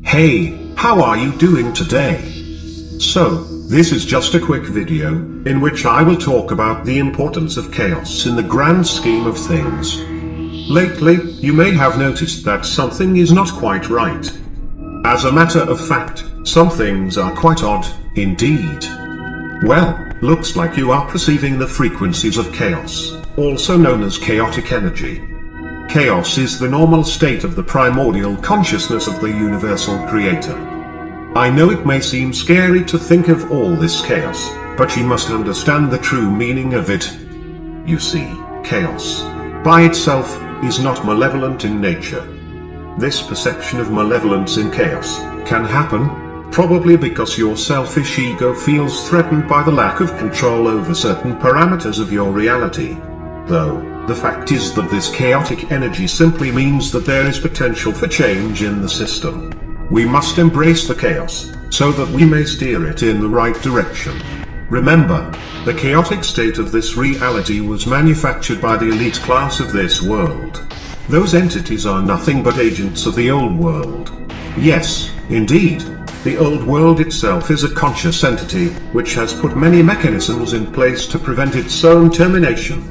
Hey, how are you doing today? So, this is just a quick video, in which I will talk about the importance of chaos in the grand scheme of things. Lately, you may have noticed that something is not quite right. As a matter of fact, some things are quite odd, indeed. Well, looks like you are perceiving the frequencies of chaos, also known as chaotic energy. Chaos is the normal state of the primordial consciousness of the universal creator. I know it may seem scary to think of all this chaos, but you must understand the true meaning of it. You see, chaos, by itself, is not malevolent in nature. This perception of malevolence in chaos can happen, probably because your selfish ego feels threatened by the lack of control over certain parameters of your reality. Though, the fact is that this chaotic energy simply means that there is potential for change in the system. We must embrace the chaos, so that we may steer it in the right direction. Remember, the chaotic state of this reality was manufactured by the elite class of this world. Those entities are nothing but agents of the old world. Yes, indeed, the old world itself is a conscious entity, which has put many mechanisms in place to prevent its own termination.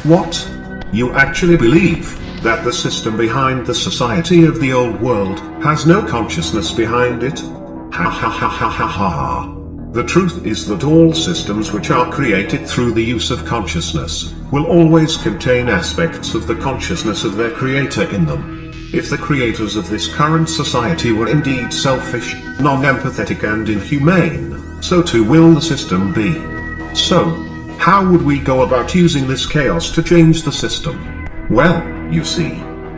What? You actually believe that the system behind the society of the old world has no consciousness behind it? Ha ha ha ha ha ha ha. The truth is that all systems which are created through the use of consciousness will always contain aspects of the consciousness of their creator in them. If the creators of this current society were indeed selfish, non-empathetic and inhumane, so too will the system be. So, how would we go about using this chaos to change the system? Well, you see,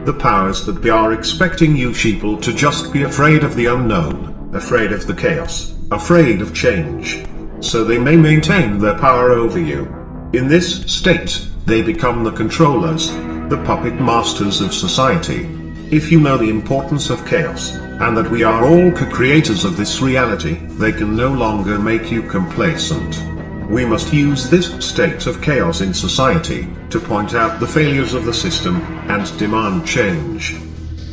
the powers that be are expecting you sheeple to just be afraid of the unknown, afraid of the chaos, afraid of change. So they may maintain their power over you. In this state, they become the controllers, the puppet masters of society. If you know the importance of chaos, and that we are all co-creators of this reality, they can no longer make you complacent. We must use this state of chaos in society to point out the failures of the system and demand change.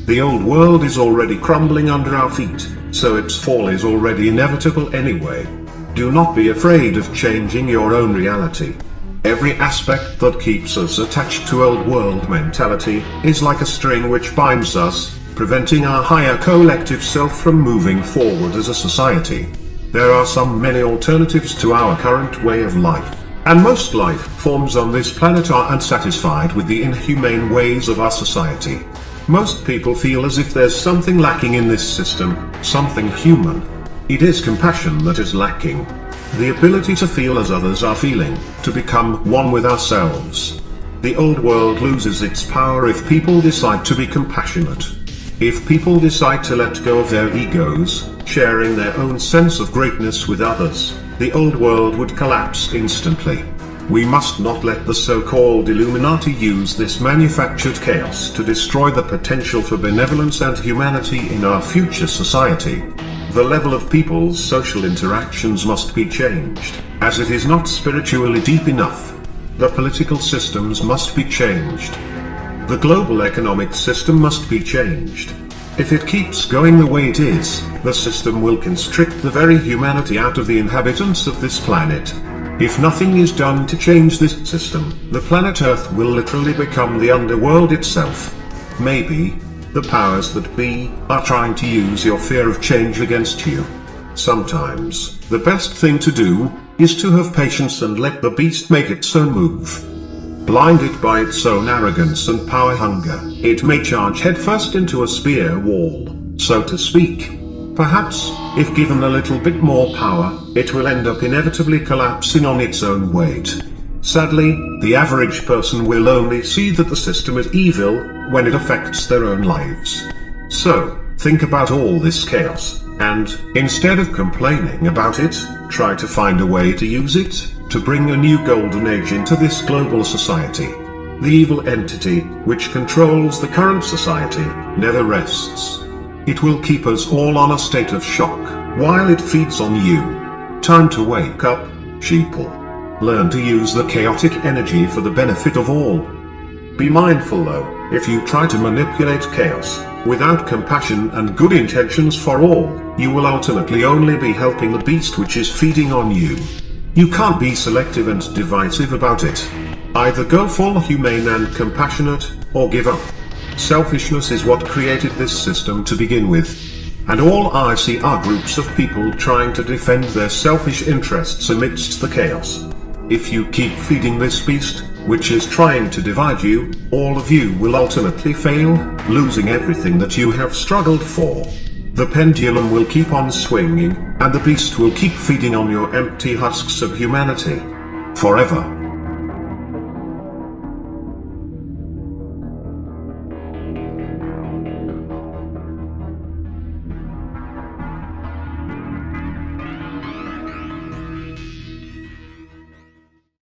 The old world is already crumbling under our feet, so its fall is already inevitable anyway. Do not be afraid of changing your own reality. Every aspect that keeps us attached to old world mentality is like a string which binds us, preventing our higher collective self from moving forward as a society. There are many alternatives to our current way of life, and most life forms on this planet are unsatisfied with the inhumane ways of our society. Most people feel as if there's something lacking in this system, something human. It is compassion that is lacking. The ability to feel as others are feeling, to become one with ourselves. The old world loses its power if people decide to be compassionate. If people decide to let go of their egos, sharing their own sense of greatness with others, the old world would collapse instantly. We must not let the so-called Illuminati use this manufactured chaos to destroy the potential for benevolence and humanity in our future society. The level of people's social interactions must be changed, as it is not spiritually deep enough. The political systems must be changed. The global economic system must be changed. If it keeps going the way it is, the system will constrict the very humanity out of the inhabitants of this planet. If nothing is done to change this system, the planet Earth will literally become the underworld itself. Maybe, the powers that be are trying to use your fear of change against you. Sometimes, the best thing to do is to have patience and let the beast make its own move. Blinded by its own arrogance and power hunger, it may charge headfirst into a spear wall, so to speak. Perhaps, if given a little bit more power, it will end up inevitably collapsing on its own weight. Sadly, the average person will only see that the system is evil when it affects their own lives. So, think about all this chaos, and, instead of complaining about it, try to find a way to use it to bring a new golden age into this global society. The evil entity, which controls the current society, never rests. It will keep us all on a state of shock, while it feeds on you. Time to wake up, sheeple. Learn to use the chaotic energy for the benefit of all. Be mindful though, If you try to manipulate chaos, without compassion and good intentions for all, you will ultimately only be helping the beast which is feeding on you. You can't be selective and divisive about it. Either go full humane and compassionate, or give up. Selfishness is what created this system to begin with. And all I see are groups of people trying to defend their selfish interests amidst the chaos. If you keep feeding this beast, which is trying to divide you, all of you will ultimately fail, losing everything that you have struggled for. The pendulum will keep on swinging, and the beast will keep feeding on your empty husks of humanity. Forever.